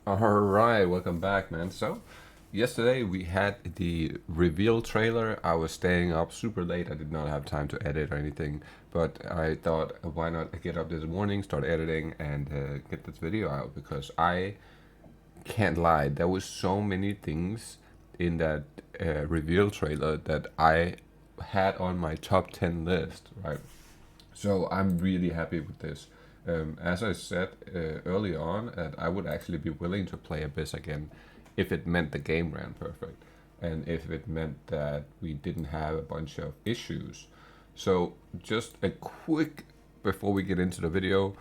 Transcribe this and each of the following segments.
Alright, welcome back, man. So, yesterday we had the reveal trailer. I was staying up super late. I did not have time to edit or anything, but I thought, why not get up this morning, start editing, and get this video out because I can't lie. There was so many things in that reveal trailer that I had on my top 10 list, right? So I'm really happy with this. As I said early on, that I would actually be willing to play Abyss again if it meant the game ran perfect and if it meant that we didn't have a bunch of issues. So just a quick, before we get into the video,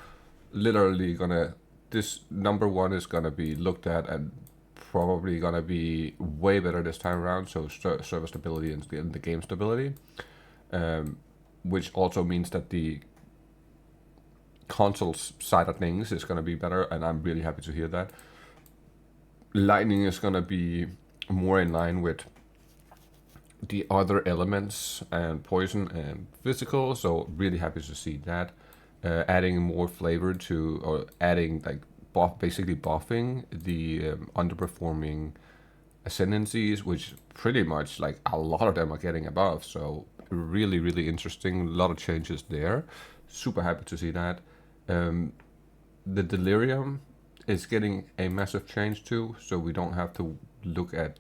literally gonna, this number one is gonna be looked at and probably gonna be way better this time around. So server stability and the game stability. Which also means that the console side of things is going to be better, and I'm really happy to hear that. Lightning is going to be more in line with the other elements and poison and physical, so really happy to see that. Adding more flavor to, or adding like basically buffing the underperforming ascendancies, which pretty much like a lot of them are getting above, so really interesting. A lot of changes there. Super happy to see that. The delirium is getting a massive change too, so we don't have to look at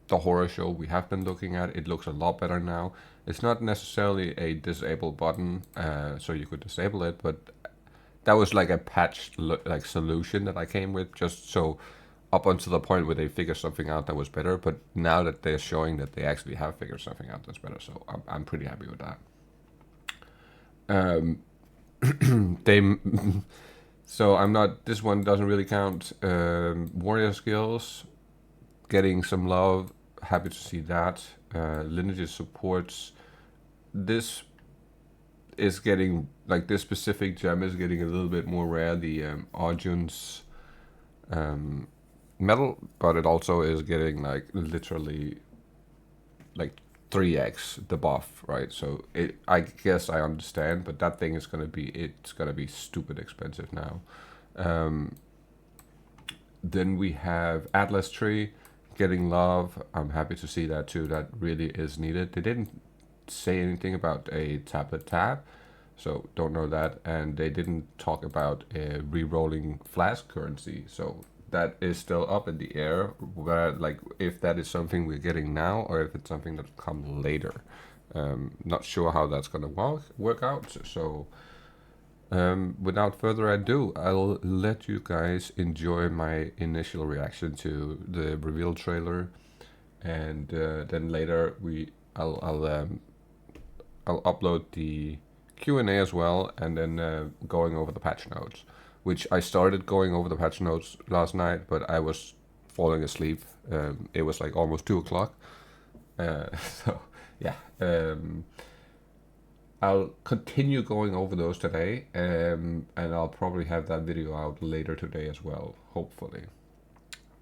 the horror show we have been looking at. It looks a lot better now. It's not necessarily a disable button, so you could disable it, but that was like a patch like solution that I came with, just so up until the point where they figured something out that was better. But now that they're showing that they actually have figured something out that's better, so I'm pretty happy with that. They so I'm not, this one doesn't really count. Warrior skills getting some love, happy to see that. Lineage supports, this is getting, like, this specific gem is getting a little bit more rare, the Arjun's medal, but it also is getting like literally like 3x the buff, right? So I guess I understand, but that thing is gonna be, it's gonna be stupid expensive now. Then we have Atlas Tree getting love. I'm happy to see that too. That really is needed. They didn't say anything about a tablet tab, so don't know that, and they didn't talk about a re-rolling flask currency, so that is still up in the air, where, like, if that is something we're getting now or if it's something that will come later. Not sure how that's gonna work out. So without further ado, I'll let you guys enjoy my initial reaction to the reveal trailer, and then later I'll upload the Q&A as well, and then going over the patch notes, which I started going over the patch notes last night, but I was falling asleep. It was like almost 2 o'clock. So yeah, I'll continue going over those today, and I'll probably have that video out later today as well, hopefully.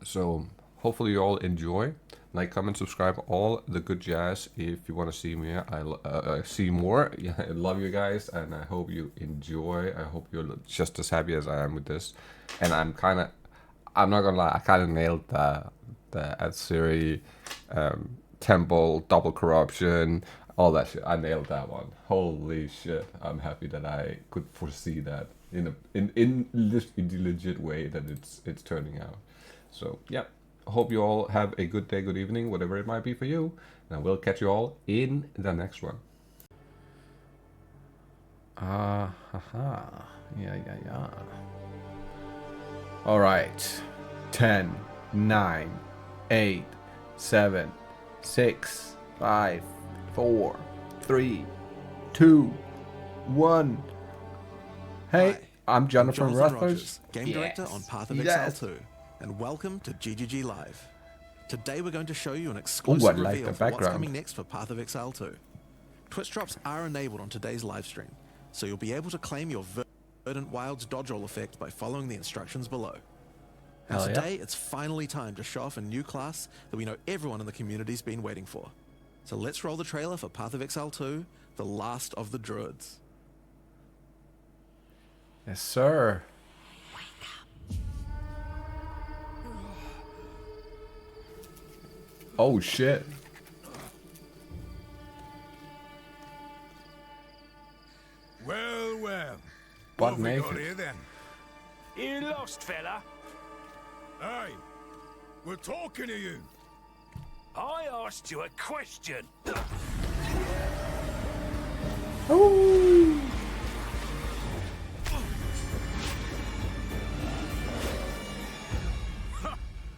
So hopefully you all enjoy. Like, comment, subscribe, all the good jazz. If you want to see me, I see more. Yeah, I love you guys, and I hope you enjoy. I hope you're just as happy as I am with this. And I'm not gonna lie, I kind of nailed the Adsiri temple, double corruption, all that shit. I nailed that one. Holy shit! I'm happy that I could foresee that in the legit way that it's turning out. So yeah. Hope you all have a good day, good evening, whatever it might be for you. And I will catch you all in the next one. Yeah. All right. 10, 9, 8, 7, 6, 5, 4, 3, 2, 1. Hey, Hi, I'm Jonathan Rogers, Rothers, Game Director on Path of XL2, and welcome to GGG Live. Today we're going to show you an exclusive reveal for what's coming next for Path of XL2. Twitch drops are enabled on today's live stream, so you'll be able to claim your Verdant Wilds dodge roll effect by following the instructions below. And today it's finally time to show off a new class that we know everyone in the community's been waiting for. So let's roll the trailer for Path of XL2, The Last of the Druids. Yes, sir. Oh shit. Well, well. What What have we got naked? here then? You lost, fella? Hey, we're talking to you. I asked you a question.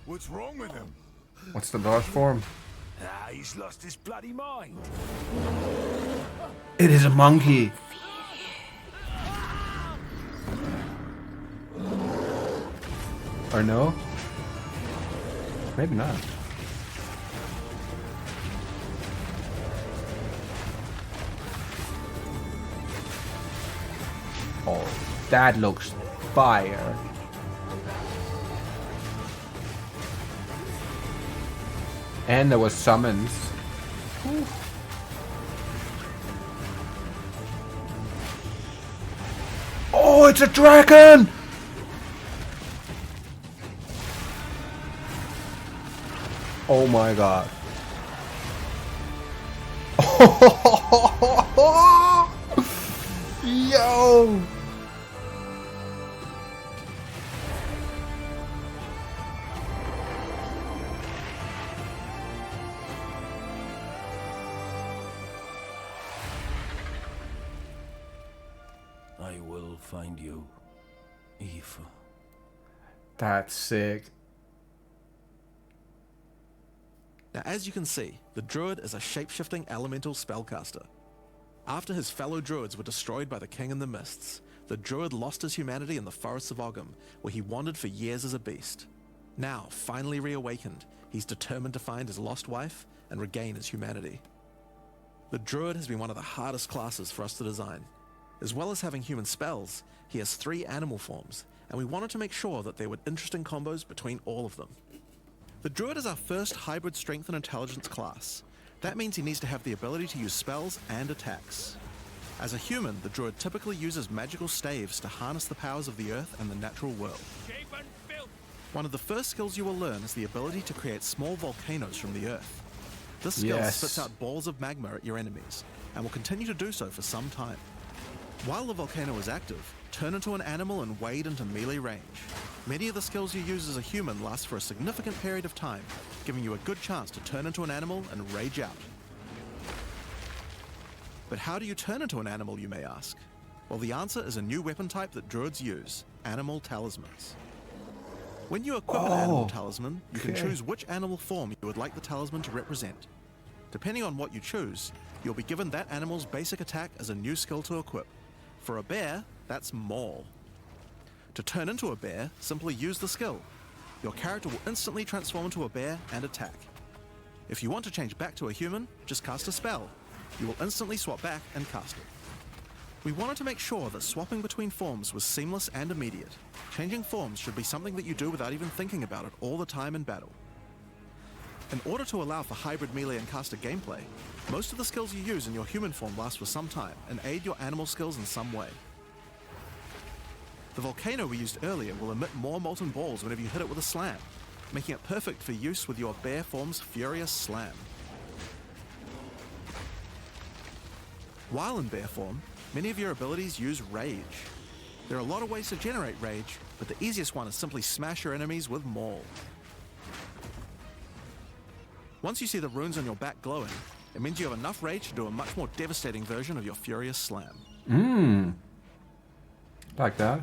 What's wrong with him? What's the dodge form? Ah, he's lost his bloody mind. It is a monkey. Or no? Maybe not. Oh, that looks fire. And there was summons. Whew. Oh, it's a dragon! Oh my god. Yo! I will find you, Eve. That's sick. Now, as you can see, the druid is a shape-shifting elemental spellcaster. After his fellow druids were destroyed by the King in the Mists, the druid lost his humanity in the forests of Ogham, where he wandered for years as a beast. Now, finally reawakened, he's determined to find his lost wife and regain his humanity. The druid has been one of the hardest classes for us to design. As well as having human spells, he has 3 animal forms, and we wanted to make sure that there were interesting combos between all of them. The druid is our first hybrid strength and intelligence class. That means he needs to have the ability to use spells and attacks. As a human, the druid typically uses magical staves to harness the powers of the earth and the natural world. One of the first skills you will learn is the ability to create small volcanoes from the earth. This skill spits out balls of magma at your enemies, and will continue to do so for some time. While the volcano is active, turn into an animal and wade into melee range. Many of the skills you use as a human last for a significant period of time, giving you a good chance to turn into an animal and rage out. But how do you turn into an animal, you may ask? Well, the answer is a new weapon type that druids use, animal talismans. When you equip an animal talisman, you can choose which animal form you would like the talisman to represent. Depending on what you choose, you'll be given that animal's basic attack as a new skill to equip. For a bear, that's Maul. To turn into a bear, simply use the skill. Your character will instantly transform into a bear and attack. If you want to change back to a human, just cast a spell. You will instantly swap back and cast it. We wanted to make sure that swapping between forms was seamless and immediate. Changing forms should be something that you do without even thinking about it all the time in battle. In order to allow for hybrid melee and caster gameplay, most of the skills you use in your human form last for some time and aid your animal skills in some way. The volcano we used earlier will emit more molten balls whenever you hit it with a slam, making it perfect for use with your bear form's furious slam. While in bear form, many of your abilities use rage. There are a lot of ways to generate rage, but the easiest one is simply smash your enemies with Maul. Once you see the runes on your back glowing, it means you have enough rage to do a much more devastating version of your furious slam. Like that.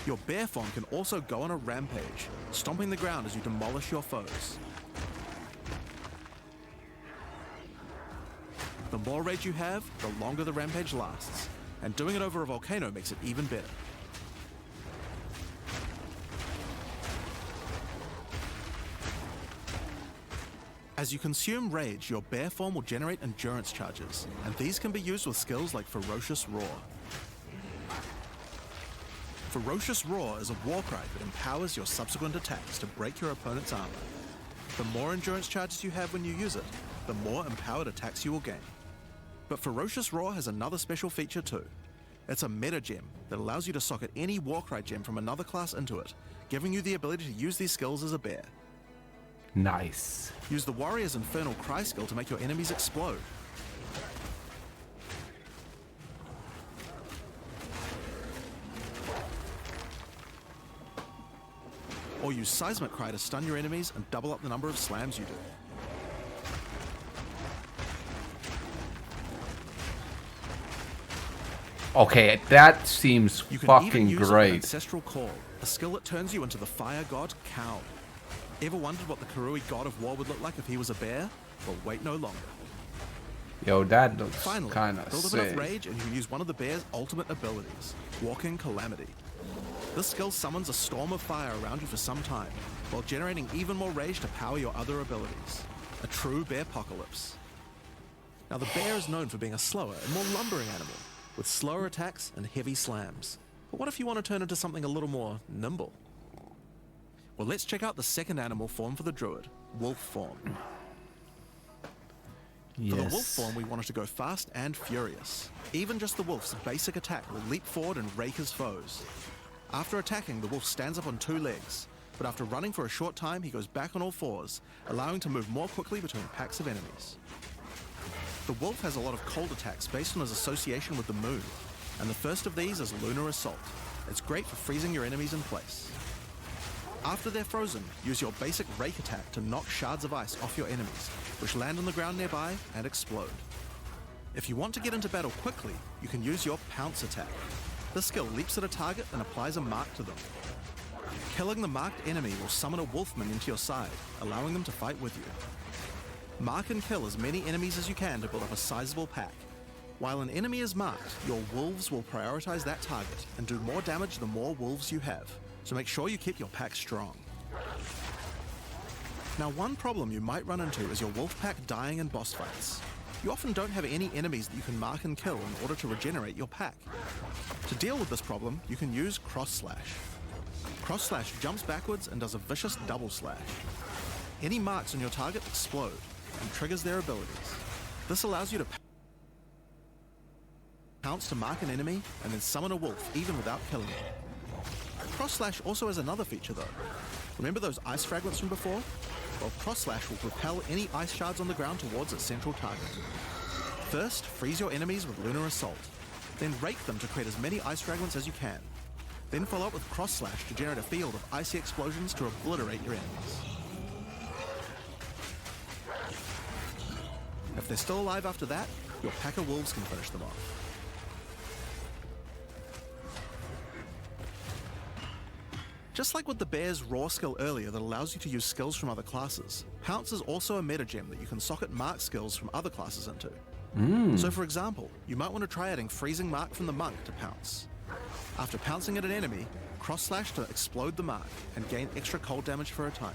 Your bear form can also go on a rampage, stomping the ground as you demolish your foes. The more rage you have, the longer the rampage lasts, and doing it over a volcano makes it even better. As you consume rage, your bear form will generate endurance charges, and these can be used with skills like Ferocious Roar. Ferocious Roar is a war cry that empowers your subsequent attacks to break your opponent's armor. The more endurance charges you have when you use it, the more empowered attacks you will gain. But Ferocious Roar has another special feature too. It's a meta gem that allows you to socket any Warcry gem from another class into it, giving you the ability to use these skills as a bear. Nice. Use the Warrior's Infernal Cry skill to make your enemies explode. Or use Seismic Cry to stun your enemies and double up the number of slams you do. Okay, that seems You can fucking even use an great. Ancestral Call, a skill that turns you into the fire god Cow. Ever wondered what the Karui god of war would look like if he was a bear? Well, wait no longer. Yo, that looks Finally, kind of build up sick. enough rage and you can use one of the bear's ultimate abilities, Walking Calamity. This skill summons a storm of fire around you for some time, while generating even more rage to power your other abilities. A true bear-pocalypse. Now the bear is known for being a slower and more lumbering animal, with slower attacks and heavy slams. But what if you want to turn into something a little more nimble? Well, let's check out the second animal form for the druid, wolf form. Yes. For the wolf form, we wanted to go fast and furious. Even just the wolf's basic attack will leap forward and rake his foes. After attacking, the wolf stands up on 2 legs, but after running for a short time, he goes back on all 4s, allowing to move more quickly between packs of enemies. The wolf has a lot of cold attacks based on his association with the moon, and the first of these is Lunar Assault. It's great for freezing your enemies in place. After they're frozen, use your basic rake attack to knock shards of ice off your enemies, which land on the ground nearby and explode. If you want to get into battle quickly, you can use your pounce attack. This skill leaps at a target and applies a mark to them. Killing the marked enemy will summon a wolfman into your side, allowing them to fight with you. Mark and kill as many enemies as you can to build up a sizable pack. While an enemy is marked, your wolves will prioritize that target and do more damage the more wolves you have, so make sure you keep your pack strong. Now, one problem you might run into is your wolf pack dying in boss fights. You often don't have any enemies that you can mark and kill in order to regenerate your pack. To deal with this problem, you can use Cross Slash. Cross Slash jumps backwards and does a vicious double slash. Any marks on your target explode and triggers their abilities. This allows you to pounce to mark an enemy and then summon a wolf even without killing it. Cross Slash also has another feature though. Remember those ice fragments from before? Well, Cross Slash will propel any ice shards on the ground towards its central target. First, freeze your enemies with Lunar Assault. Then rake them to create as many ice fragments as you can. Then follow up with Cross Slash to generate a field of icy explosions to obliterate your enemies. If they're still alive after that, your pack of wolves can finish them off. Just like with the bear's raw skill earlier that allows you to use skills from other classes, Pounce is also a meta gem that you can socket mark skills from other classes into. So for example, you might want to try adding Freezing Mark from the Monk to Pounce. After pouncing at an enemy, Cross Slash to explode the mark and gain extra cold damage for a time.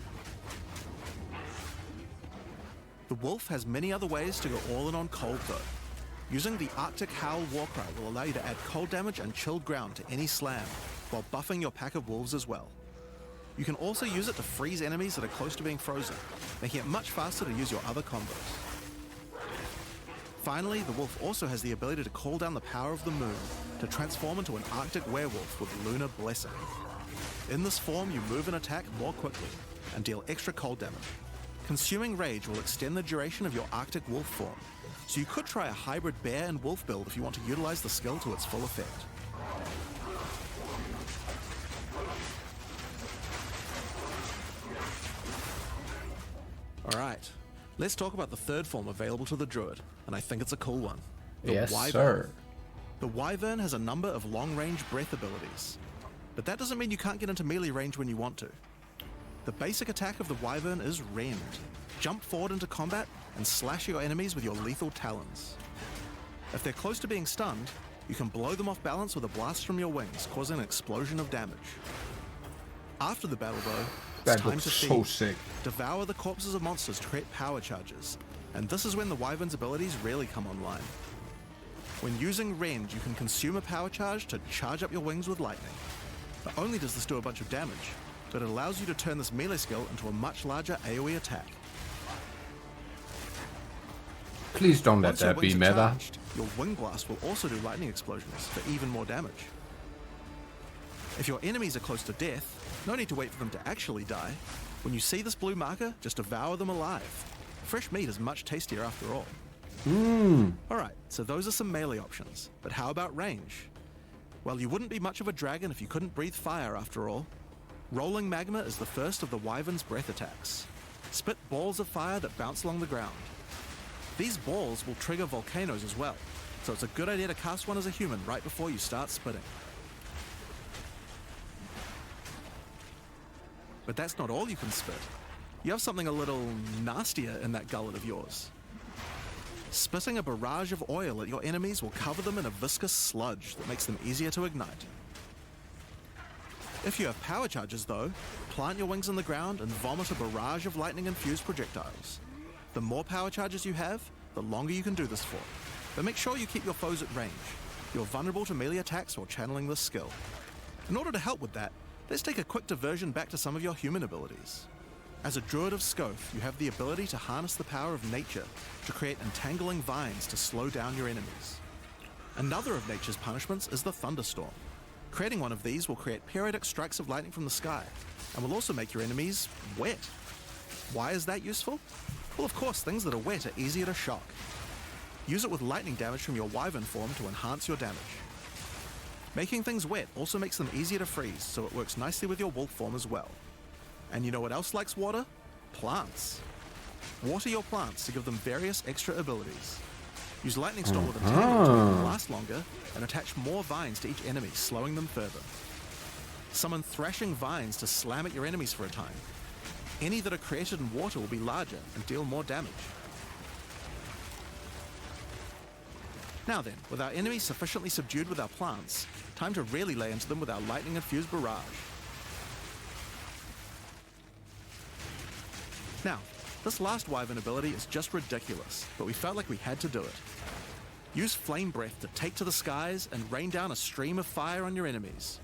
The wolf has many other ways to go all in on cold though. Using the Arctic Howl Warcry will allow you to add cold damage and chilled ground to any slam, while buffing your pack of wolves as well. You can also use it to freeze enemies that are close to being frozen, making it much faster to use your other combos. Finally, the wolf also has the ability to call down the power of the moon to transform into an Arctic werewolf with Lunar Blessing. In this form, you move and attack more quickly and deal extra cold damage. Consuming Rage will extend the duration of your Arctic wolf form, so you could try a hybrid bear and wolf build if you want to utilize the skill to its full effect. Alright, let's talk about the third form available to the druid, and I think it's a cool one. The Yes, Wyvern. sir. The Wyvern has a number of long-range breath abilities, but that doesn't mean you can't get into melee range when you want to. The basic attack of the Wyvern is Rend. Jump forward into combat and slash your enemies with your lethal talons. If they're close to being stunned, you can blow them off balance with a blast from your wings, causing an explosion of damage. After the battle though, it's That time looks to so feed. sick. Devour the corpses of monsters to create power charges, and this is when the Wyvern's abilities really come online. When using Rend, you can consume a power charge to charge up your wings with lightning. Not only does this do a bunch of damage, but it allows you to turn this melee skill into a much larger AoE attack. Please don't let Once your that be wings are meta. charged, your wing blast will also do lightning explosions for even more damage. If your enemies are close to death, No need to wait for them to actually die. When you see this blue marker, just devour them alive. Fresh meat is much tastier after all. Alright, so those are some melee options. But how about range? Well, you wouldn't be much of a dragon if you couldn't breathe fire after all. Rolling magma is the first of the wyvern's breath attacks. Spit balls of fire that bounce along the ground. These balls will trigger volcanoes as well, so it's a good idea to cast one as a human right before you start spitting. But that's not all you can spit. You have something a little nastier in that gullet of yours. Spitting a barrage of oil at your enemies will cover them in a viscous sludge that makes them easier to ignite. If you have power charges though, plant your wings in the ground and vomit a barrage of lightning-infused projectiles. The more power charges you have, the longer you can do this for. But make sure you keep your foes at range. You're vulnerable to melee attacks while channeling this skill. In order to help with that, let's take a quick diversion back to some of your human abilities. As a druid of Scoth, you have the ability to harness the power of nature to create entangling vines to slow down your enemies. Another of nature's punishments is the thunderstorm. Creating one of these will create periodic strikes of lightning from the sky, and will also make your enemies wet. Why is that useful? Well, of course, things that are wet are easier to shock. Use it with lightning damage from your wyvern form to enhance your damage. Making things wet also makes them easier to freeze, so it works nicely with your wolf form as well. And you know what else likes water? Plants. Water your plants to give them various extra abilities. Use Lightning Storm with Entangle to make them last longer, and attach more vines to each enemy, slowing them further. Summon Thrashing Vines to slam at your enemies for a time. Any that are created in water will be larger and deal more damage. Now then, with our enemies sufficiently subdued with our plants, time to really lay into them with our lightning-infused barrage. Now, this last wyvern ability is just ridiculous, but we felt like we had to do it. Use Flame Breath to take to the skies and rain down a stream of fire on your enemies.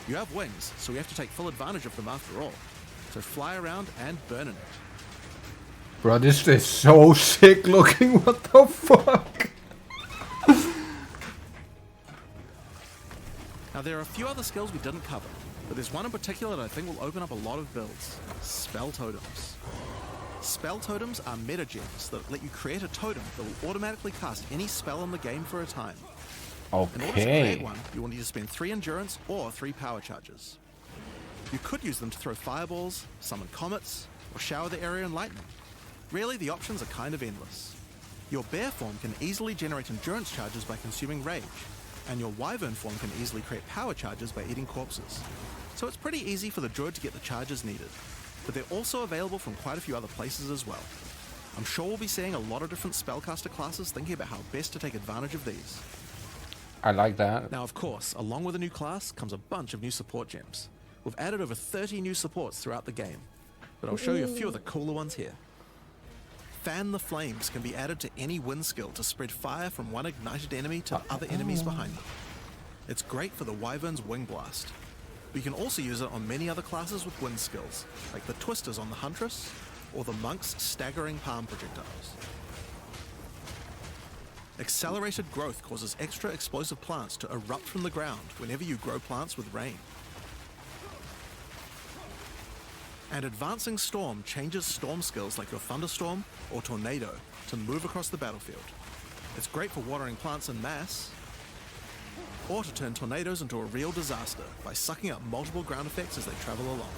You have wings, so we have to take full advantage of them after all. So fly around and burn in it. Bro, this is so sick looking, what the fuck? Now there are a few other skills we didn't cover, but there's one in particular that I think will open up a lot of builds. Spell Totems. Spell Totems are meta gems that let you create a totem that will automatically cast any spell in the game for a time. In order to create one, you will need to spend 3 endurance or 3 power charges. You could use them to throw fireballs, summon comets, or shower the area in lightning. Really, the options are kind of endless. Your bear form can easily generate endurance charges by consuming rage, and your wyvern form can easily create power charges by eating corpses. So it's pretty easy for the druid to get the charges needed, but they're also available from quite a few other places as well. I'm sure we'll be seeing a lot of different spellcaster classes thinking about how best to take advantage of these. I like that. Now, of course, along with a new class comes a bunch of new support gems. We've added over 30 new supports throughout the game, but I'll show you a few of the cooler ones here. Fan the Flames can be added to any wind skill to spread fire from one ignited enemy to other enemies behind them. It's great for the wyvern's Wing Blast. We can also use it on many other classes with wind skills, like the Twisters on the Huntress, or the Monk's Staggering Palm Projectiles. Accelerated Growth causes extra explosive plants to erupt from the ground whenever you grow plants with rain. And Advancing Storm changes storm skills like your Thunderstorm or Tornado to move across the battlefield. It's great for watering plants en masse, or to turn tornadoes into a real disaster by sucking up multiple ground effects as they travel along.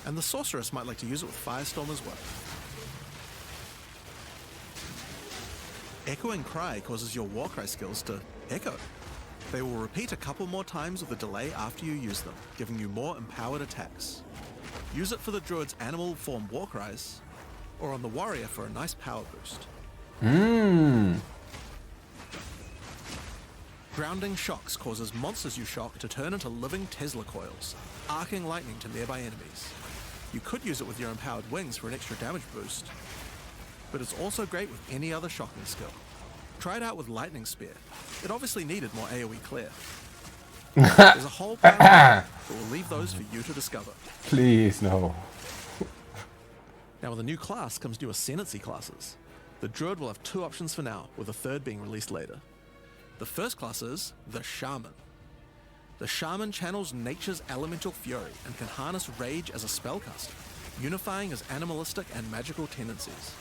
And the Sorceress might like to use it with Firestorm as well. Echoing Cry causes your Warcry skills to echo. They will repeat a couple more times with a delay after you use them, giving you more empowered attacks. Use it for the druid's animal form Warcries, or on the warrior for a nice power boost. Grounding Shocks causes monsters you shock to turn into living Tesla coils, arcing lightning to nearby enemies. You could use it with your empowered wings for an extra damage boost, but it's also great with any other shocking skill. Try it out with Lightning Spear. It obviously needed more AoE clear. There's a whole pile, but we'll leave those for you to discover. Please, no. Now with a new class comes new Ascendancy classes. The Druid will have 2 options for now, with a third being released later. The first class is the Shaman. the Shaman channels nature's elemental fury and can harness rage as a spellcaster, unifying his animalistic and magical tendencies.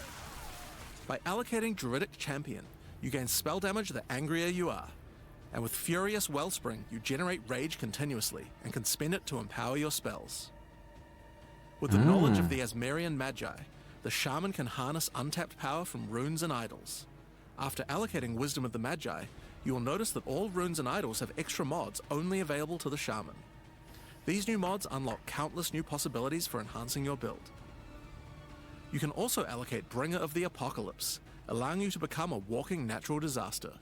By allocating Druidic Champion, you gain spell damage the angrier you are, and with Furious Wellspring, you generate rage continuously and can spend it to empower your spells. With the knowledge of the Asmerian Magi, the Shaman can harness untapped power from runes and idols. After allocating Wisdom of the Magi, you will notice that all runes and idols have extra mods only available to the Shaman. These new mods unlock countless new possibilities for enhancing your build. You can also allocate Bringer of the Apocalypse, allowing you to become a walking natural disaster.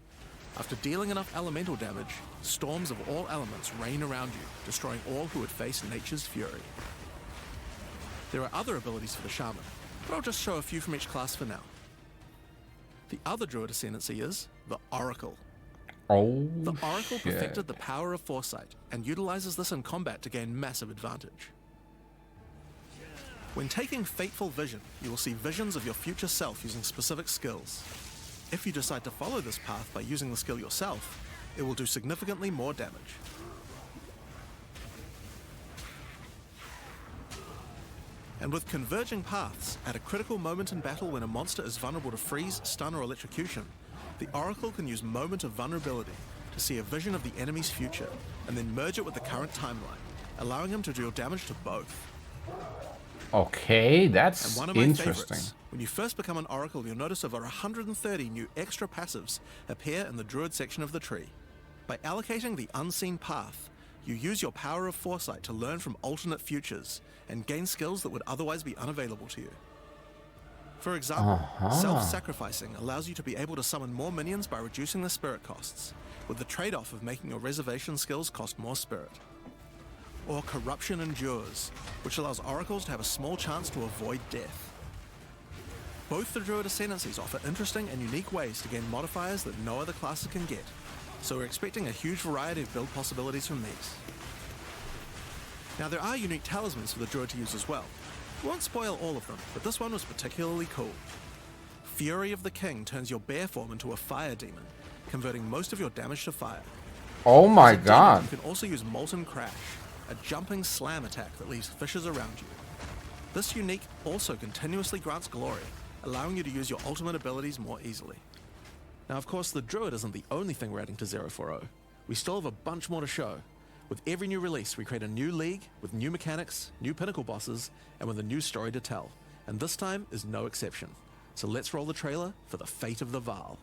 After dealing enough elemental damage, storms of all elements rain around you, destroying all who would face nature's fury. There are other abilities for the Shaman, but I'll just show a few from each class for now. The other Druid Ascendancy is the Oracle. The Oracle perfected the power of foresight and utilizes this in combat to gain massive advantage. When taking Fateful Vision, you will see visions of your future self using specific skills. If you decide to follow this path by using the skill yourself, it will do significantly more damage. And with Converging Paths, at a critical moment in battle when a monster is vulnerable to freeze, stun, or electrocution, the Oracle can use Moment of Vulnerability to see a vision of the enemy's future, and then merge it with the current timeline, allowing him to deal damage to both. Okay, that's and one of my interesting. favorites. When you first become an Oracle, you'll notice over 130 new extra passives appear in the Druid section of the tree. By allocating the Unseen Path, you use your power of foresight to learn from alternate futures and gain skills that would otherwise be unavailable to you. For example, self-sacrificing allows you to be able to summon more minions by reducing the spirit costs, with the trade-off of making your reservation skills cost more spirit. Or Corruption Endures, which allows oracles to have a small chance to avoid death. Both the Druid Ascendancies offer interesting and unique ways to gain modifiers that no other classes can get, so we're expecting a huge variety of build possibilities from these. Now there are unique talismans for the Druid to use as well. We won't spoil all of them, but this one was particularly cool. Fury of the King turns your bear form into a fire demon, converting most of your damage to fire. Oh my As a demon, god. you can also use Molten Crash, a jumping slam attack that leaves fissures around you. This unique also continuously grants glory, allowing you to use your ultimate abilities more easily. Now of course the Druid isn't the only thing we're adding to 040. We still have a bunch more to show. With every new release, we create a new league with new mechanics, new pinnacle bosses, and with a new story to tell. And this time is no exception. So let's roll the trailer for the fate of the Vaal.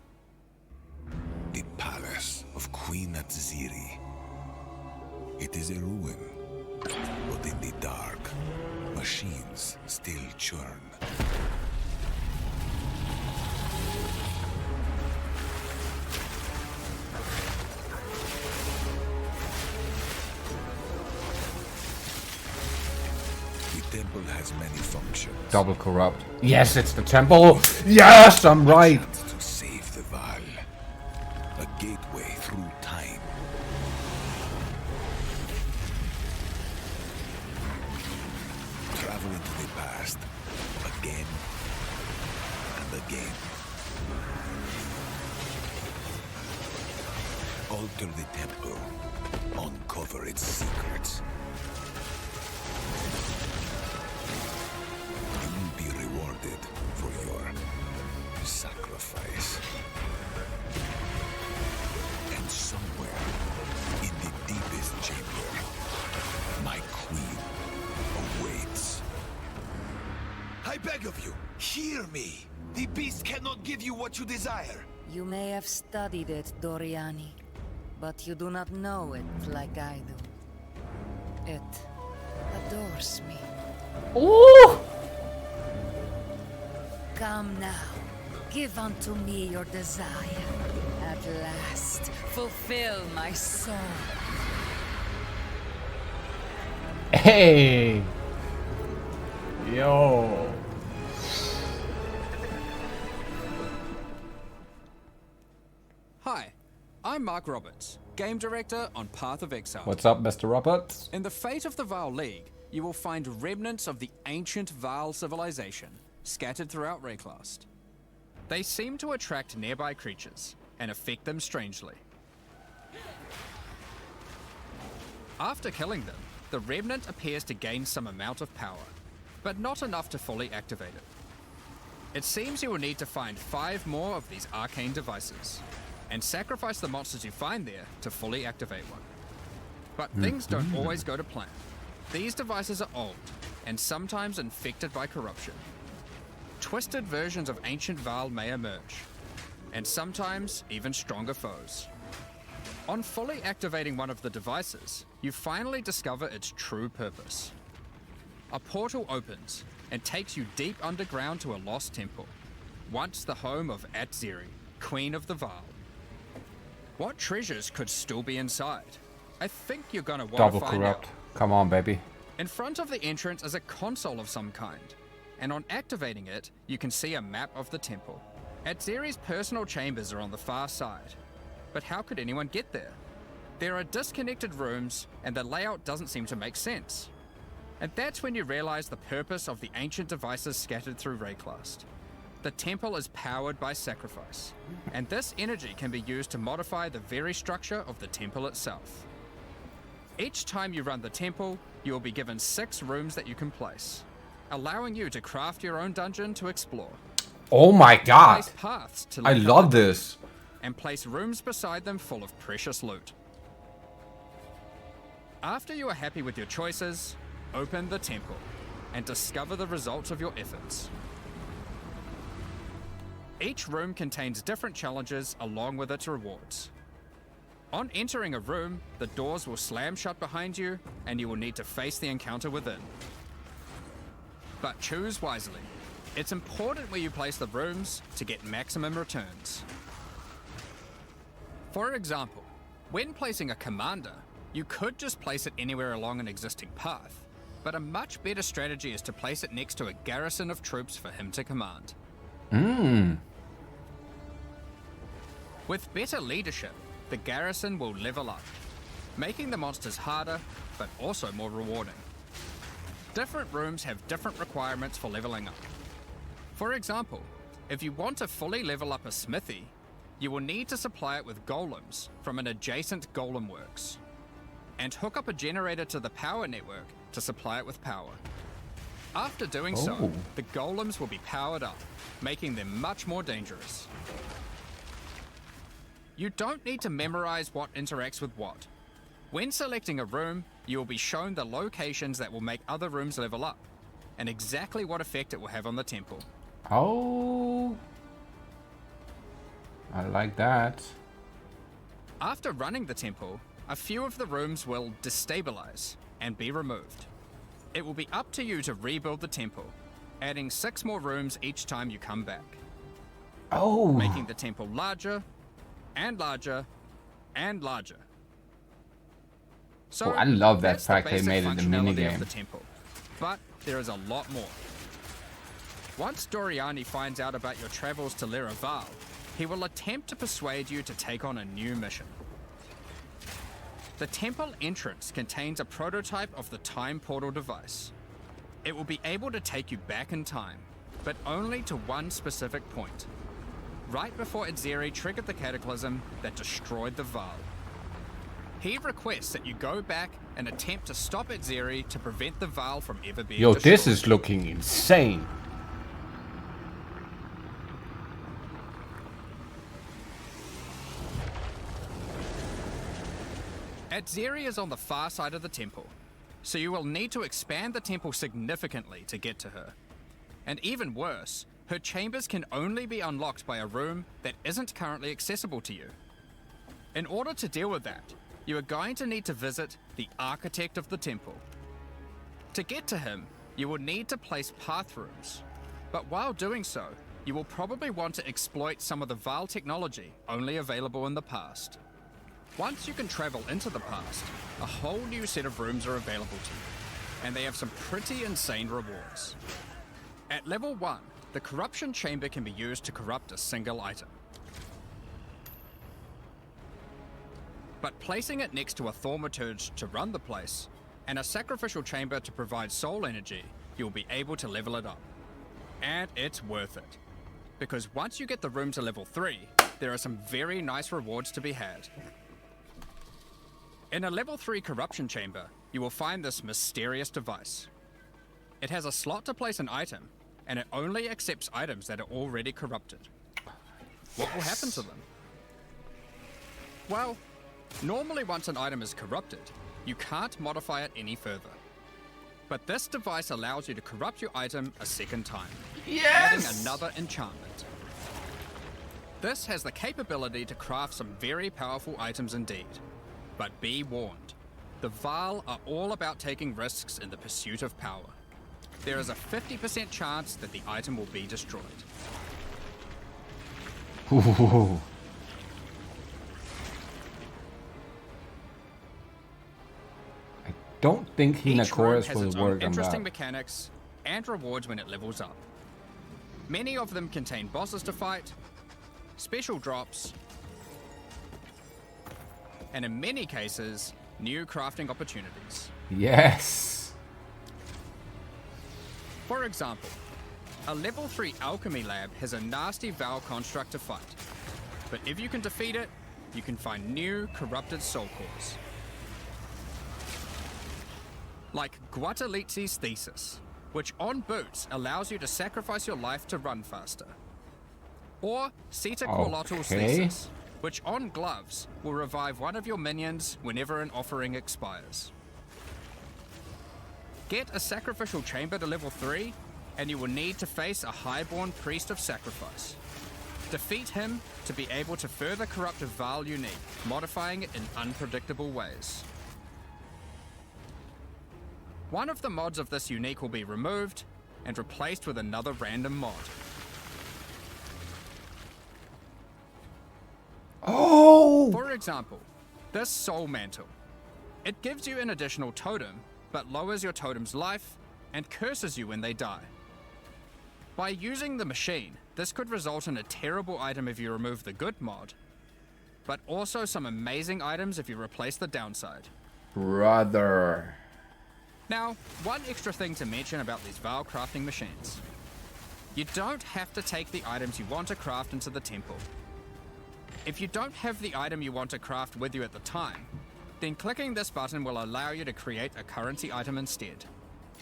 The palace of Queen Atziri. It is a ruin, but in the dark, machines still churn. The temple has many functions. Double corrupt. Yes, it's the temple. Yes, I'm right. To save the Vaal. A gateway through time. Travel into the past. Again. And again. Alter the temple. Uncover its secrets. You will be rewarded for your sacrifice. And somewhere in the deepest chamber, my queen awaits. I beg of you, hear me. The beast cannot give you what you desire. You may have studied it, Doriani, but you do not know it like I do. It adores me. Ooh! Come now, give unto me your desire. At last, fulfill my soul. Hey! Yo! Hi, I'm Mark Roberts, Game Director on Path of Exile. What's up, Mr. Roberts? In the Fate of the Vaal League, you will find remnants of the ancient Vaal civilization scattered throughout Rayclast. They seem to attract nearby creatures and affect them strangely. After killing them, the Remnant appears to gain some amount of power, but not enough to fully activate it. It seems you will need to find 5 more of these arcane devices, and sacrifice the monsters you find there to fully activate one. But things don't always go to plan. These devices are old, and sometimes infected by corruption. Twisted versions of ancient Vaal may emerge, and sometimes even stronger foes. On fully activating one of the devices, you finally discover its true purpose. A portal opens and takes you deep underground to a lost temple, once the home of Atziri, Queen of the Vaal. What treasures could still be inside? I think you're gonna want Double to find corrupt. out. Come on, baby. In front of the entrance is a console of some kind, and on activating it, you can see a map of the temple. Atziri's personal chambers are on the far side, but how could anyone get there? There are disconnected rooms, and the layout doesn't seem to make sense. And that's when you realize the purpose of the ancient devices scattered through Rayclast. The temple is powered by sacrifice, and this energy can be used to modify the very structure of the temple itself. Each time you run the temple, you will be given 6 rooms that you can place, allowing you to craft your own dungeon to explore. Oh my god! Place paths to I lead love up, this. and place rooms beside them full of precious loot. After you are happy with your choices, open the temple and discover the results of your efforts. Each room contains different challenges along with its rewards. On entering a room, the doors will slam shut behind you, and you will need to face the encounter within. But choose wisely. It's important where you place the rooms to get maximum returns. For example, when placing a commander, you could just place it anywhere along an existing path, but a much better strategy is to place it next to a garrison of troops for him to command. With better leadership, the garrison will level up, making the monsters harder, but also more rewarding. Different rooms have different requirements for leveling up. For example, if you want to fully level up a smithy, you will need to supply it with golems from an adjacent golem works, and hook up a generator to the power network to supply it with power. After doing so, the golems will be powered up, making them much more dangerous. You don't need to memorize what interacts with what. When selecting a room, you will be shown the locations that will make other rooms level up, and exactly what effect it will have on the temple. Oh, I like that. After running the temple, a few of the rooms will destabilize and be removed. It will be up to you to rebuild the temple, adding 6 more rooms each time you come back. Oh, Making the temple larger and larger and larger. So I love that that's the fact they basic made it a functionality of minigame. the temple, but there is a lot more. Once Doriani finds out about your travels to Leraval, he will attempt to persuade you to take on a new mission. The temple entrance contains a prototype of the time portal device. It will be able to take you back in time, but only to one specific point, right before Atziri triggered the cataclysm that destroyed the Vaal. He requests that you go back and attempt to stop Atziri to prevent the Vaal from ever being yo, destroyed. this is looking insane. Atziri is on the far side of the temple, so you will need to expand the temple significantly to get to her. And even worse, her chambers can only be unlocked by a room that isn't currently accessible to you. In order to deal with that, you are going to need to visit the architect of the temple. To get to him, you will need to place path rooms, but while doing so, you will probably want to exploit some of the Vaal technology only available in the past. Once you can travel into the past, a whole new set of rooms are available to you, and they have some pretty insane rewards. At level 1, the corruption chamber can be used to corrupt a single item. But placing it next to a thaumaturge to run the place, and a sacrificial chamber to provide soul energy, you'll be able to level it up. And it's worth it, because once you get the room to level 3, there are some very nice rewards to be had. In a level 3 corruption chamber, you will find this mysterious device. It has a slot to place an item, and it only accepts items that are already corrupted. What will happen to them? Well, normally once an item is corrupted, you can't modify it any further. But this device allows you to corrupt your item a second time, adding another enchantment. This has the capability to craft some very powerful items indeed. But be warned, the Vaal are all about taking risks in the pursuit of power. There is a 50% chance that the item will be destroyed. Ooh. I don't think Each room Hinakoris has will its own work on interesting that. mechanics and rewards when it levels up. Many of them contain bosses to fight, special drops, and in many cases, new crafting opportunities. Yes. For example, a level 3 alchemy lab has a nasty Vaal construct to fight, but if you can defeat it, you can find new corrupted soul cores. Like Guatalizi's thesis, which on boots allows you to sacrifice your life to run faster. Or Seta Qualotl's thesis, which on gloves will revive one of your minions whenever an offering expires. Get a sacrificial chamber to level 3, and you will need to face a highborn priest of sacrifice. Defeat him to be able to further corrupt a Vaal unique, modifying it in unpredictable ways. One of the mods of this unique will be removed and replaced with another random mod. Oh! For example, this Soul Mantle. It gives you an additional totem, but lowers your totem's life and curses you when they die. By using the machine, this could result in a terrible item if you remove the good mod, but also some amazing items if you replace the downside. Brother. Now, one extra thing to mention about these Vaal crafting machines. You don't have to take the items you want to craft into the temple. If you don't have the item you want to craft with you at the time, then clicking this button will allow you to create a currency item instead,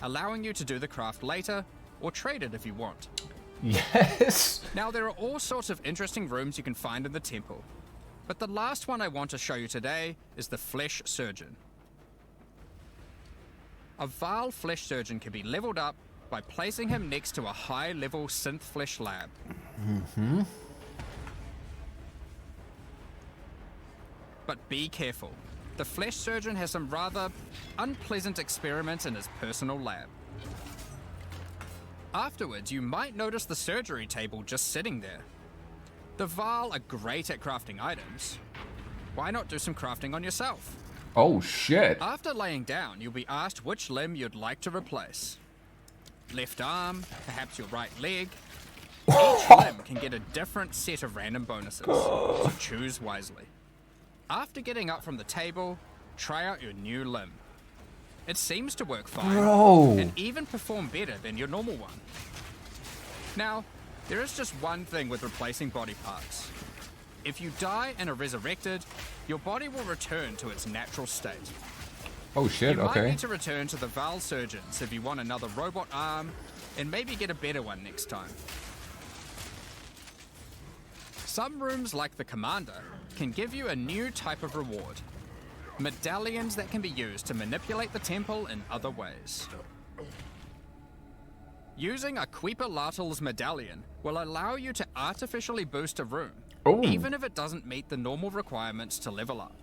allowing you to do the craft later or trade it if you want. Yes! Now, there are all sorts of interesting rooms you can find in the temple, but the last one I want to show you today is the Flesh Surgeon. A Vaal Flesh Surgeon can be leveled up by placing him next to a high-level synth flesh lab. But be careful. The Flesh Surgeon has some rather unpleasant experiments in his personal lab. Afterwards, you might notice the surgery table just sitting there. The Vaal are great at crafting items. Why not do some crafting on yourself? Oh shit. After laying down, you'll be asked which limb you'd like to replace. Left arm, perhaps your right leg. Each limb can get a different set of random bonuses, so choose wisely. After getting up from the table, try out your new limb. It seems to work fine, and even perform better than your normal one. Now, there is just one thing with replacing body parts. If you die and are resurrected, your body will return to its natural state. Oh shit, You might okay. need to return to the Vaal Surgeons if you want another robot arm, and maybe get a better one next time. Some rooms, like the Commander, can give you a new type of reward. Medallions that can be used to manipulate the temple in other ways. Using a Queeper-Lartl's medallion will allow you to artificially boost a room, even if it doesn't meet the normal requirements to level up.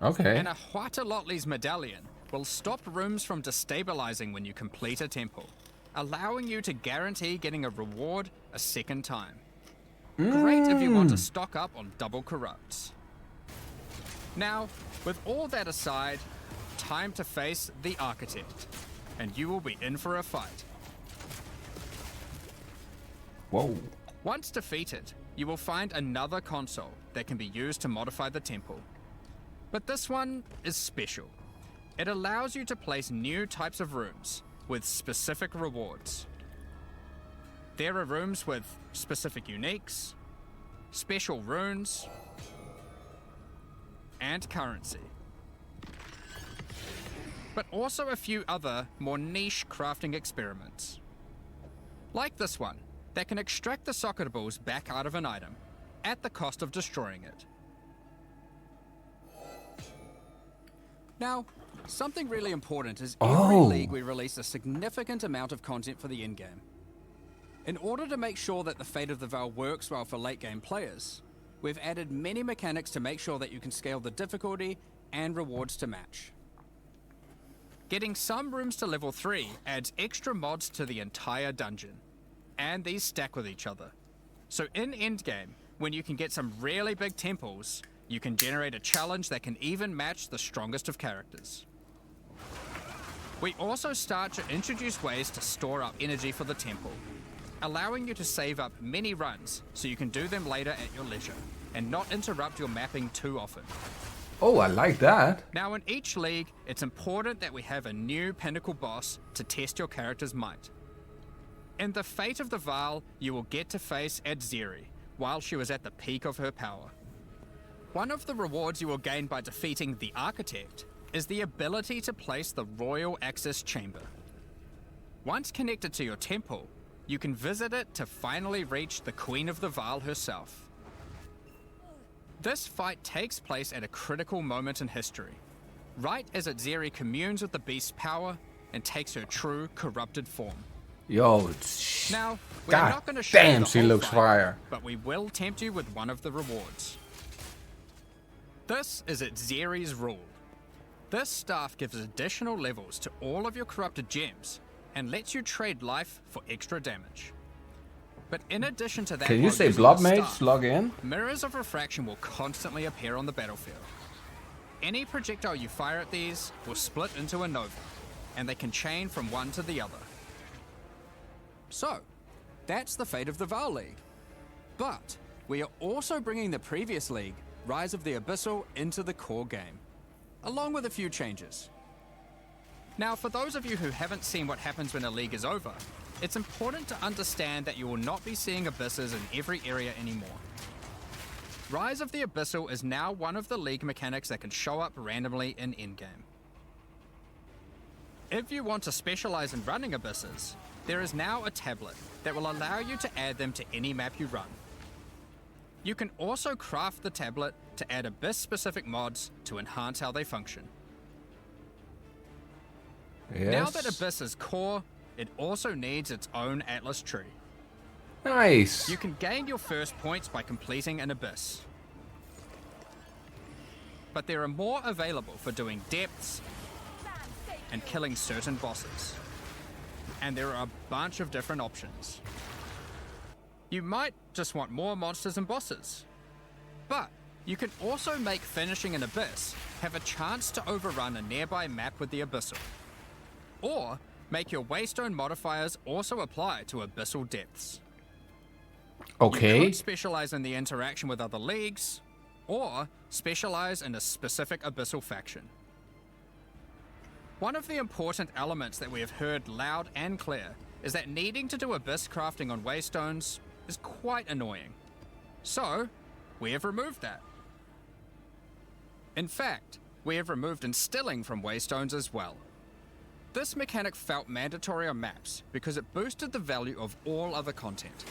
Okay. And a Huatalotli's medallion will stop rooms from destabilizing when you complete a temple, allowing you to guarantee getting a reward a second time. Great if you want to stock up on double corrupts. Now, with all that aside, time to face the Architect, and you will be in for a fight. Whoa. Once defeated, you will find another console that can be used to modify the temple. But this one is special. It allows you to place new types of rooms with specific rewards. There are rooms with specific uniques, special runes, and currency. but also a few other, more niche crafting experiments. Like this one, that can extract the soccer balls back out of an item, at the cost of destroying it. Now, something really important is every league we release a significant amount of content for the in-game. In order to make sure that the Fate of the Val works well for late-game players, we've added many mechanics to make sure that you can scale the difficulty and rewards to match. Getting some rooms to level 3 adds extra mods to the entire dungeon, and these stack with each other. So in endgame, when you can get some really big temples, you can generate a challenge that can even match the strongest of characters. We also start to introduce ways to store up energy for the temple, allowing you to save up many runs so you can do them later at your leisure, and not interrupt your mapping too often. Oh, I like that. Now in each league, it's important that we have a new pinnacle boss to test your character's might. In the Fate of the Val, you will get to face Adzeri while she was at the peak of her power. One of the rewards you will gain by defeating the Architect is the ability to place the Royal Access Chamber. Once connected to your temple, you can visit it to finally reach the Queen of the Val herself. This fight takes place at a critical moment in history, right as Adzeri communes with the beast's power and takes her true corrupted form. Yo, it's... Now, we're not going to show damn, you the she whole looks fight, fire. but we will tempt you with one of the rewards. This is Adzeri's rule. This staff gives additional levels to all of your corrupted gems and lets you trade life for extra damage. But in addition to that, can you say using Blood the Mage staff, log in? Mirrors of refraction will constantly appear on the battlefield. Any projectile you fire at these will split into a nova, and they can chain from one to the other. So, that's the Fate of the Val League. But we are also bringing the previous league, Rise of the Abyssal, into the core game, along with a few changes. Now, for those of you who haven't seen what happens when a league is over, it's important to understand that you will not be seeing abysses in every area anymore. Rise of the Abyssal is now one of the league mechanics that can show up randomly in endgame. If you want to specialize in running abysses, there is now a tablet that will allow you to add them to any map you run. You can also craft the tablet to add abyss-specific mods to enhance how they function. Yes. Now that Abyss is core, it also needs its own Atlas tree. Nice. You can gain your first points by completing an Abyss. But there are more available for doing depths and killing certain bosses. And there are a bunch of different options. You might just want more monsters and bosses. But you can also make finishing an Abyss have a chance to overrun a nearby map with the Abyssal. Or make your Waystone modifiers also apply to Abyssal depths. Okay. You could specialize in the interaction with other leagues, or specialize in a specific Abyssal faction. One of the important elements that we have heard loud and clear is that needing to do Abyss crafting on Waystones is quite annoying. So, we have removed that. In fact, we have removed instilling from Waystones as well. This mechanic felt mandatory on maps because it boosted the value of all other content,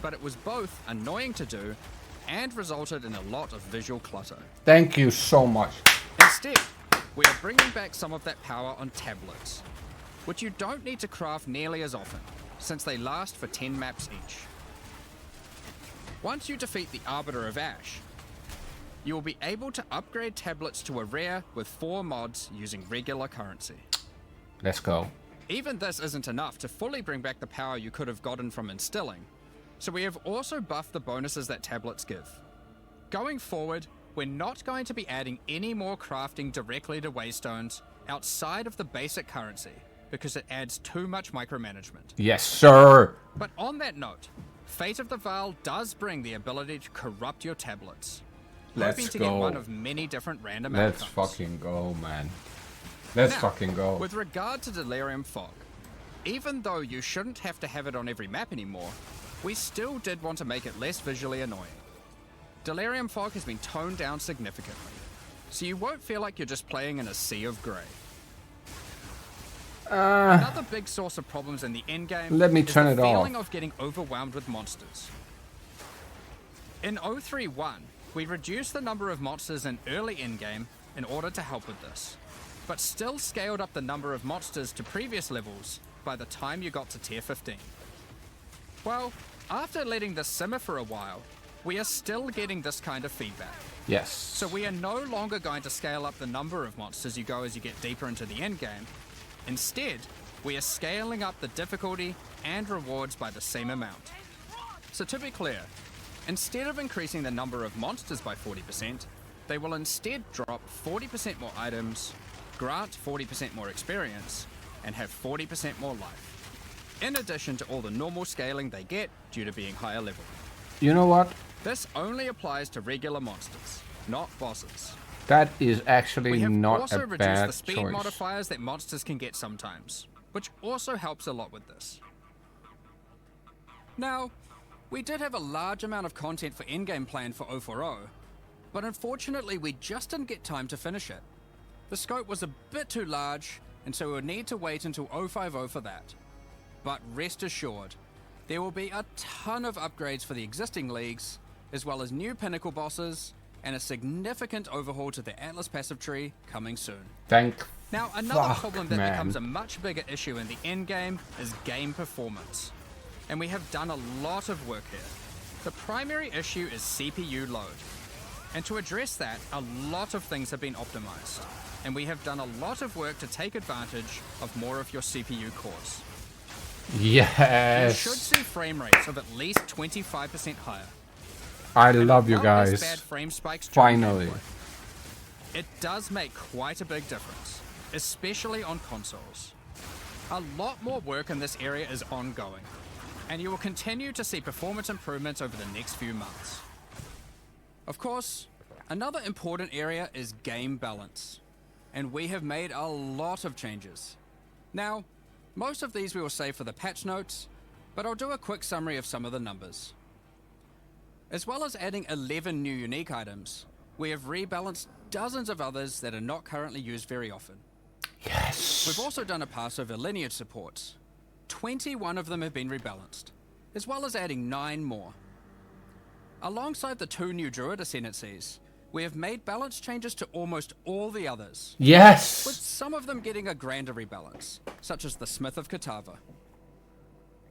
but it was both annoying to do and resulted in a lot of visual clutter. Thank you so much. Instead, we are bringing back some of that power on tablets, which you don't need to craft nearly as often, since they last for 10 maps each. Once you defeat the Arbiter of Ash, you will be able to upgrade tablets to a rare with 4 mods using regular currency. Let's go. Even this isn't enough to fully bring back the power you could have gotten from instilling, so we have also buffed the bonuses that tablets give. Going forward, we're not going to be adding any more crafting directly to Waystones outside of the basic currency, because it adds too much micromanagement. Yes, sir. But on that note, Fate of the Val does bring the ability to corrupt your tablets, hoping to get one of many different random outcomes. Let's fucking go, man. Let's Now, fucking go. With regard to Delirium Fog, even though you shouldn't have to have it on every map anymore, we still did want to make it less visually annoying. Delirium Fog has been toned down significantly, so you won't feel like you're just playing in a sea of grey. Another big source of problems in the endgame Let me turn is it the feeling off. of getting overwhelmed with monsters. In 031, we reduced the number of monsters in early endgame in order to help with this, but still scaled up the number of monsters to previous levels by the time you got to tier 15. Well, after letting this simmer for a while, we are still getting this kind of feedback. Yes. So we are no longer going to scale up the number of monsters you go as you get deeper into the endgame. Instead, we are scaling up the difficulty and rewards by the same amount. So to be clear, instead of increasing the number of monsters by 40%, they will instead drop 40% more items, grant 40% more experience, and have 40% more life. In addition to all the normal scaling they get due to being higher level. You know what? This only applies to regular monsters, not bosses. That is actually We have not also a reduced bad the speed choice. modifiers that monsters can get sometimes, which also helps a lot with this. Now, we did have a large amount of content for endgame planned for 040, but unfortunately we just didn't get time to finish it. The scope was a bit too large, and so we'll need to wait until 050 for that. But rest assured, there will be a ton of upgrades for the existing leagues, as well as new pinnacle bosses, and a significant overhaul to the Atlas passive tree coming soon. Thank Now, another fuck, problem that man. becomes a much bigger issue in the endgame is game performance. And we have done a lot of work here. The primary issue is CPU load. And to address that, a lot of things have been optimized. And we have done a lot of work to take advantage of more of your CPU cores. Yes. You should see frame rates of at least 25% higher. I love you While there's guys. bad frame spikes during Finally. gameplay, it does make quite a big difference, especially on consoles. A lot more work in this area is ongoing, and you will continue to see performance improvements over the next few months. Of course, another important area is game balance, and we have made a lot of changes. Now, most of these we will save for the patch notes, but I'll do a quick summary of some of the numbers. As well as adding 11 new unique items, we have rebalanced dozens of others that are not currently used very often. Yes. We've also done a pass over lineage supports. 21 of them have been rebalanced, as well as adding 9 more. Alongside the 2 new druid ascendancies, we have made balance changes to almost all the others, with Yes. some of them getting a grander rebalance, such as the Smith of Katava.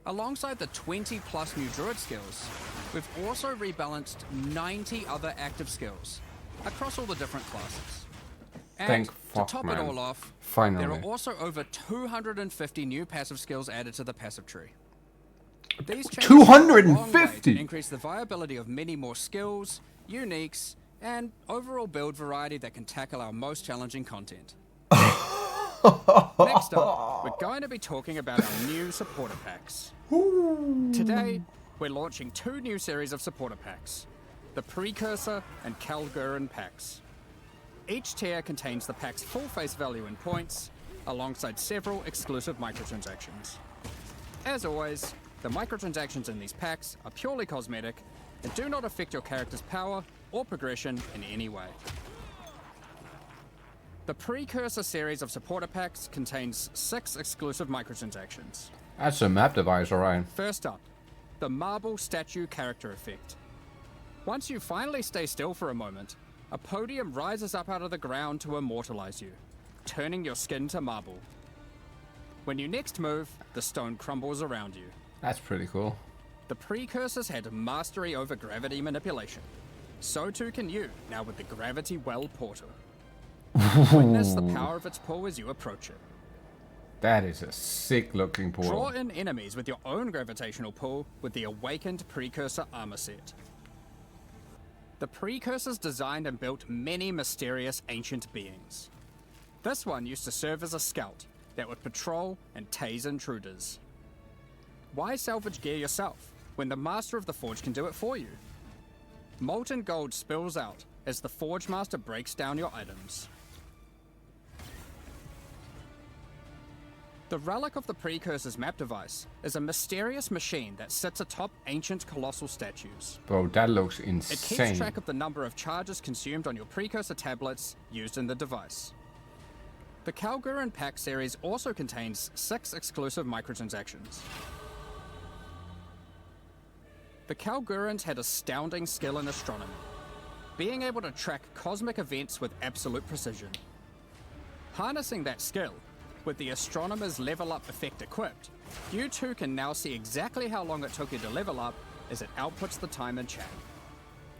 Alongside the 20 plus new druid skills, we've also rebalanced 90 other active skills across all the different classes. And Thank to fuck, top man. it all off, Finally. there are also over 250 new passive skills added to the passive tree. These changes go a long way 250? to increase the viability of many more skills, uniques, and overall build variety that can tackle our most challenging content. Next up, we're going to be talking about our new supporter packs. Today, we're launching 2 new series of supporter packs, the Precursor and Kalgurin packs. Each tier contains the pack's full face value in points, alongside several exclusive microtransactions. As always, the microtransactions in these packs are purely cosmetic and do not affect your character's power or progression in any way. The Precursor series of supporter packs contains 6 exclusive microtransactions. That's a map device, alright. First up, the Marble Statue Character Effect. Once you finally stay still for a moment, a podium rises up out of the ground to immortalize you, turning your skin to marble. When you next move, the stone crumbles around you. That's pretty cool. The Precursors had mastery over gravity manipulation. So too can you, now with the Gravity Well Portal. Witness the power of its pull as you approach it. That is a sick looking Draw portal. in enemies with your own gravitational pull with the Awakened Precursor armor set. The Precursors designed and built many mysterious ancient beings. This one used to serve as a scout that would patrol and tase intruders. Why salvage gear yourself when the Master of the Forge can do it for you? Molten gold spills out as the Forge Master breaks down your items. The Relic of the Precursor's map device is a mysterious machine that sits atop ancient colossal statues. Bro, that looks It keeps insane. track of the number of charges consumed on your Precursor tablets used in the device. The Kalgurin pack series also contains 6 exclusive microtransactions. The Kalgurins had astounding skill in astronomy, being able to track cosmic events with absolute precision. Harnessing that skill, with the Astronomer's level up effect equipped, you too can now see exactly how long it took you to level up as it outputs the time in chat.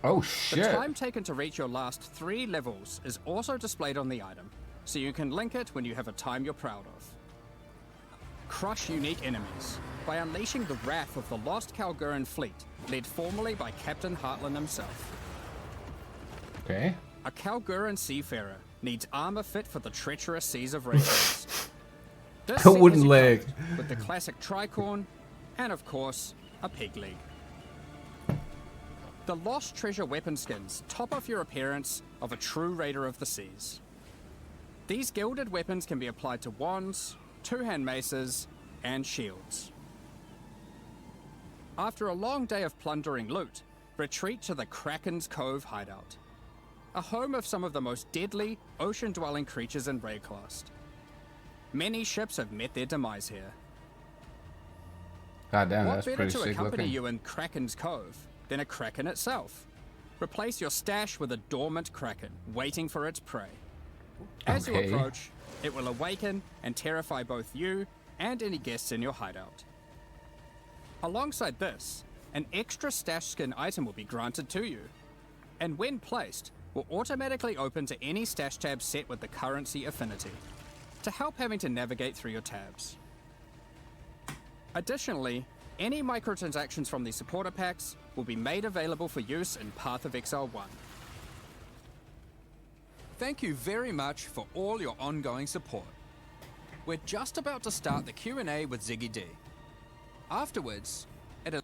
Oh shit! The time taken to reach your last 3 levels is also displayed on the item, so you can link it when you have a time you're proud of. Crush unique enemies by unleashing the wrath of the lost Kalgurin fleet, led formerly by Captain Heartland himself. Okay. A Kalgurin seafarer needs armor fit for the treacherous seas of Raycast. A wooden leg. With the classic tricorn, and of course, a peg leg. The Lost Treasure weapon skins top off your appearance of a true raider of the seas. These gilded weapons can be applied to wands, two-hand maces, and shields. After a long day of plundering loot, retreat to the Kraken's Cove hideout, a home of some of the most deadly, ocean-dwelling creatures in Raycast. Many ships have met their demise here. God damn, What that's better pretty to sick accompany looking. you in Kraken's Cove than a kraken itself? Replace your stash with a dormant kraken, waiting for its prey. As you Okay. approach, it will awaken and terrify both you and any guests in your hideout. Alongside this, an extra stash skin item will be granted to you, and when placed, will automatically open to any stash tab set with the currency affinity, to help having to navigate through your tabs. Additionally, any microtransactions from these supporter packs will be made available for use in Path of Exile 1. Thank you very much for all your ongoing support. We're just about to start the Q&A with Ziggy D. Afterwards, at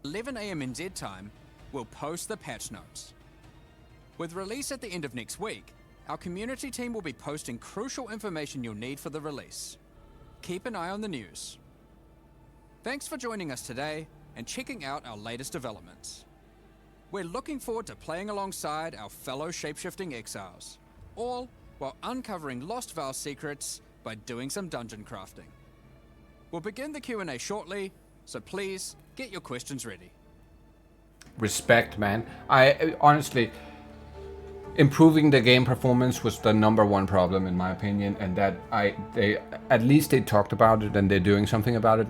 11 AM NZ time, we'll post the patch notes. With release at the end of next week, our community team will be posting crucial information you'll need for the release. Keep an eye on the news. Thanks for joining us today and checking out our latest developments. We're looking forward to playing alongside our fellow shapeshifting exiles, all while uncovering Lost Val secrets by doing some dungeon crafting. We'll begin the Q&A shortly, so please get your questions ready. Respect, man. I honestly, improving the game performance was the #1 problem in my opinion, and that they at least they talked about it and they're doing something about it